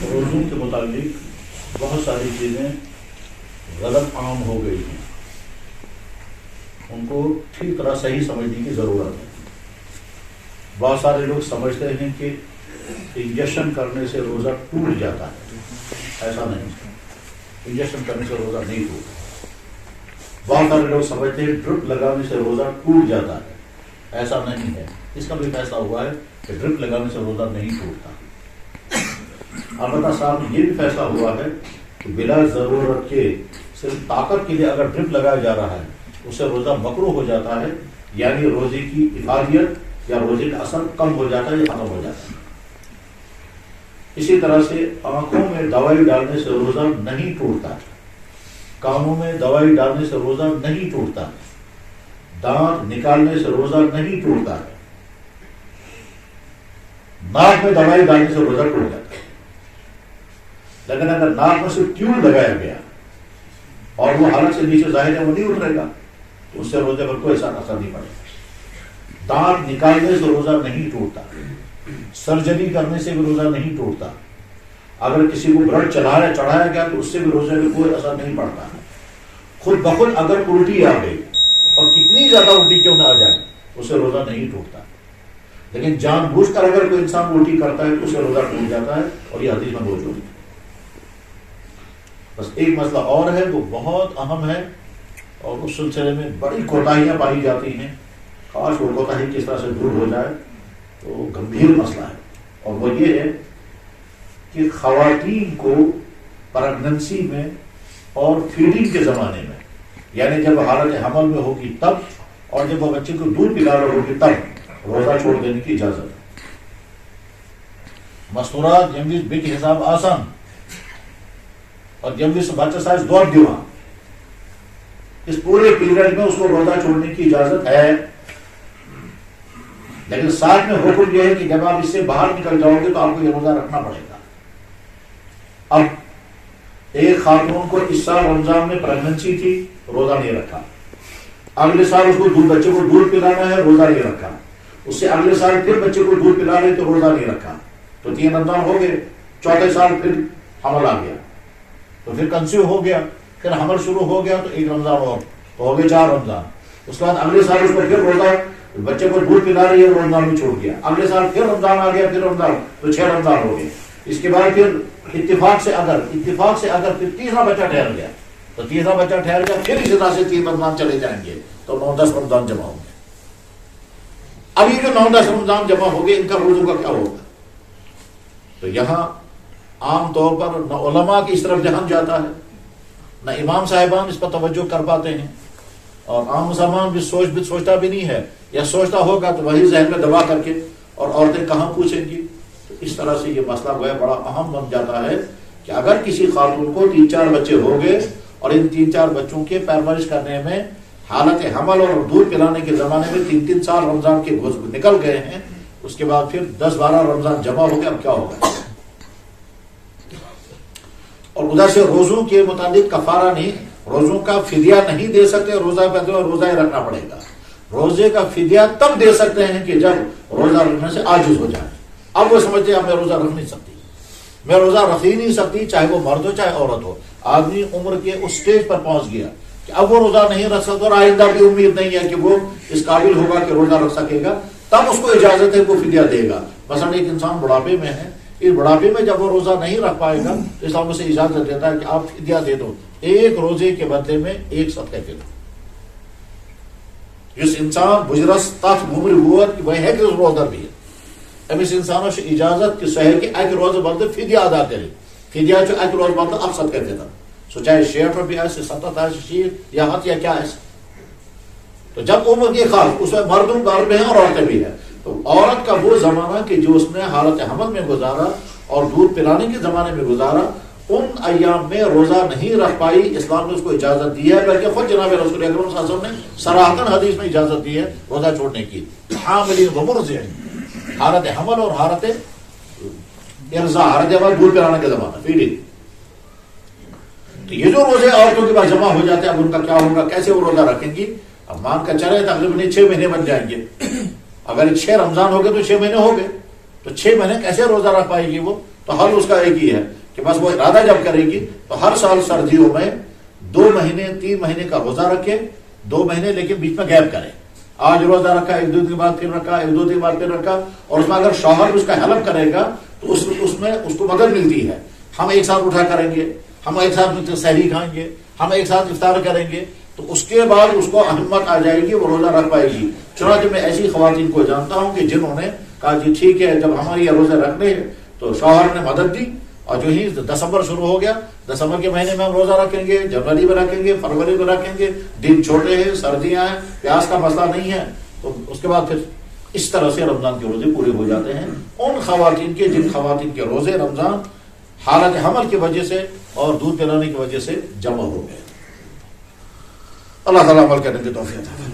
روزوں کے متعلق بہت ساری چیزیں غلط عام ہو گئی ہیں، ان کو ٹھیک طرح صحیح سمجھنے کی ضرورت ہے۔ بہت سارے لوگ سمجھتے ہیں کہ انجیکشن کرنے سے روزہ ٹوٹ جاتا ہے، ایسا نہیں، انجیکشن کرنے سے روزہ نہیں ٹوٹتا۔ بہت سارے لوگ سمجھتے ہیں ڈرپ لگانے سے روزہ ٹوٹ جاتا ہے، ایسا نہیں ہے۔ اس کا بھی فیصلہ ہوا ہے کہ ڈرپ لگانے سے روزہ نہیں ٹوٹتا۔ البتہ صاحب یہ بھی فیصلہ ہوا ہے کہ بلا ضرورت کے صرف طاقت کے لیے اگر ڈرپ لگایا جا رہا ہے اس سے روزہ مکروہ ہو جاتا ہے، یعنی روزے کی افادیت یا روزے کا اثر کم ہو جاتا ہے یا ختم ہو جاتا ہے۔ اسی طرح سے آنکھوں میں دوائی ڈالنے سے روزہ نہیں ٹوٹتا، کانوں میں دوائی ڈالنے سے روزہ نہیں ٹوٹتا، دانت نکالنے سے روزہ نہیں ٹوٹتا، ناک میں دوائی ڈالنے سے روزہ ٹوٹ جاتا ہے۔ لیکن اگر ناک میں صرف ٹیوب لگایا گیا اور وہ حالت سے نیچے ظاہر ہے وہ نہیں اترے گا تو اس سے روزے پر کوئی ایسا اثر نہیں پڑے گا۔ دانت نکالنے سے روزہ نہیں ٹوٹتا، سرجری کرنے سے بھی روزہ نہیں ٹوٹتا، اگر کسی کو بلڈ چڑھایا گیا تو اس سے بھی روزے میں کوئی اثر نہیں پڑتا۔ خود بخود اگر الٹی آ گئی اور کتنی زیادہ الٹی کیوں نہ آ جائے اس سے روزہ نہیں ٹوٹتا، لیکن جان بوجھ کر اگر کوئی انسان الٹی کرتا ہے تو اس سے روزہ ٹوٹ جاتا ہے، اور یہ حدیث میں موجود ہے۔ بس ایک مسئلہ اور ہے، وہ بہت اہم ہے اور اس سلسلے میں بڑی کوتاہیاں پائی جاتی ہیں، کاش وہ کوتاہی کس طرح سے دور ہو جائے، تو گمبھیر مسئلہ ہے، اور وہ یہ ہے کہ خواتین کو پریگننسی میں اور فیڈنگ کے زمانے میں، یعنی جب حالت حمل میں ہوگی تب اور جب وہ بچے کو دودھ پلا رہی ہوگی تب روزہ چھوڑ دینے کی اجازت ہے۔ مستورات جمویز بک حساب آسان اور جمویز بچہ سائز دور دیوا، اس پورے پیریڈ میں اس کو روزہ چھوڑنے کی اجازت ہے، لیکن ساتھ میں حکم یہ ہے کہ جب آپ اس سے باہر نکل جاؤ گے تو آپ کو یہ روزہ رکھنا پڑے گا۔ اب ایک خاتون کو اس سال رمضان میں پریگننسی تھی، روزہ نہیں رکھا، اگلے سال اس کو بچے کو دودھ پلانا ہے، روزہ نہیں رکھا، اس سے اگلے سال پھر بچے کو دودھ پلا رہے تو روزہ نہیں رکھا، تو 3 رمضان ہو گئے، چوتھے سال پھر حمل آ گیا تو پھر کنسیو ہو گیا، پھر حمل شروع ہو گیا تو 1 رمضان اور تو ہو گئے 4 رمضان، اس کے بعد اگلے سال اس کو پھر روزہ، بچے کو دودھ پلا رہی ہے، رمضان میں چھوڑ دیا، اگلے سال پھر رمضان آ گیا، پھر رمضان تو 6 رمضان ہو گئے۔ اس کے بعد پھر اتفاق سے اگر پھر تیسرا بچہ ٹھہر گیا تو تیسرا بچہ ٹھہر گیا، پھر اسی طرح سے 3 رمضان چلے جائیں گے تو 9-10 رمضان جمع ہوں گے۔ اب یہ جو 9-10 رمضان جمع ہو گئے ان کا روزوں کا کیا ہوگا؟ تو یہاں عام طور پر نہ علماء کی اس طرف دھیان جاتا ہے، نہ امام صاحبان اس پر توجہ کر پاتے ہیں، اور عام مسلمان بھی سوچتا بھی نہیں ہے، یا سوچتا ہوگا تو وہی ذہن میں دبا کر کے، اور عورتیں کہاں پوچھیں گی۔ تو اس طرح سے یہ مسئلہ جو ہے بڑا اہم بن جاتا ہے کہ اگر کسی خاتون کو 3-4 بچے ہو گئے اور ان 3-4 بچوں کے پرورش کرنے میں حالت حمل اور دودھ پلانے کے زمانے میں 3-3 سال رمضان کے نکل گئے ہیں، اس کے بعد پھر 10-12 رمضان جمع ہو گئے، اب کیا ہوگا؟ اور ادھر سے روزوں کے متعلق کفارہ نہیں، روزوں کا فدیہ نہیں دے سکتے، روزہ ہی رکھنا پڑے گا۔ روزے کا فدیہ تب دے سکتے ہیں کہ جب روزہ رکھنے سے عاجز ہو جائے۔ اب وہ سمجھتے ہیں میں روزہ رکھ نہیں سکتی، میں روزہ رکھ ہی نہیں سکتی، چاہے وہ مرد ہو چاہے عورت ہو۔ آدمی عمر کے اس سٹیج پر پہنچ گیا کہ اب وہ روزہ نہیں رکھ سکتا اور آئندہ بھی امید نہیں ہے کہ وہ اس قابل ہوگا کہ روزہ رکھ سکے گا، تب اس کو اجازت ہے وہ فدیہ دے گا۔ مثلا ایک انسان بڑھاپے میں ہے، اس بڑھاپے میں جب وہ روزہ نہیں رکھ پائے گا تو اسلام اسے اجازت دیتا ہے کہ آپ فدیہ دے دو، 1 روزے کے بدلے میں 1 صدقہ دے دو۔ جس انسان بجرس تف گمر بوت وہ ہے کہ اس روزہ بھی ہے، اب اس انسانوں سے اجازت کہ سہر کے 1 روز بدلے فدیہ ادا کرے، فدیہ جو 1 روز بدلے اب صدقہ دے دو، سو چاہے 60 روپیہ ہے، 70 ہے، 60 یا ہاتھ یا کیا ہے۔ تو جب عمر کی خاص اس میں مردوں بھی ہیں اور عورتیں بھی ہیں، تو عورت کا وہ زمانہ کہ جو اس نے حالت حمل میں گزارا اور دودھ پلانے کے زمانے میں گزارا، ان ایام میں روزہ نہیں رکھ پائی، اسلام نے اس کو اجازت دی ہے، بلکہ خود جناب رسول اکرم صلی اللہ علیہ وسلم نے صراحتاً حدیث میں اجازت دی ہے روزہ چھوڑنے کی۔ حاملین و مرضع، حالت حمل اور حالت ارضاء، حالت حمل دودھ پلانے کے زمانہ فیڈنگ۔ تو یہ جو روزے عورتوں کے پاس جمع ہو جاتے ہیں، اب ان کا کیا ہوگا، کیسے وہ روزہ رکھیں گی؟ اب مان کر چلے تقریباً 6 مہینے بن جائیں گے، اگر 6 رمضان ہو گئے تو 6 مہینے ہو گئے، تو 6 مہینے کیسے روزہ رکھ پائے گی وہ؟ تو حل اس کا ایک ہی ہے کہ بس وہ ارادہ جب کرے گی تو ہر سال سردیوں میں 2 مہینے 3 مہینے کا روزہ رکھے، 2 مہینے لیکن بیچ میں گیپ کرے، آج روزہ رکھا، 1-2 دن بعد پھر رکھا، 1-2 دن بعد پھر رکھا، اور اس میں اگر شوہر اس کا ہیلپ کرے گا تو اس میں اس کو مدد ملتی ہے. ہم ایک ساتھ اٹھا کریں گے، ہم ایک ساتھ سحری کھائیں گے، ہم ایک ساتھ افطار کریں گے، تو اس کے بعد اس کو ہمت آ جائے گی، وہ روزہ رکھ پائے گی. چنانچہ میں ایسی خواتین کو جانتا ہوں کہ جنہوں نے کہا جی ٹھیک ہے جب ہمارے یہ روزے رکھنے ہیں تو شوہر نے مدد دی، اور جو ہی دسمبر شروع ہو گیا، دسمبر کے مہینے میں ہم روزہ رکھیں گے، جنوری میں رکھیں گے، فروری میں رکھیں گے، دن چھوٹے ہیں، سردیاں ہیں، پیاس کا مسئلہ نہیں ہے، تو اس کے بعد پھر اس طرح سے رمضان کے روزے پورے ہو جاتے ہیں. ان خواتین کے جن خواتین کے روزے رمضان حالت حمل کی وجہ سے اور دودھ پلانے کی وجہ سے جمع ہو گئے. اللہ تعالیٰ عمل کرنے کی توفیق عطا فرمائے.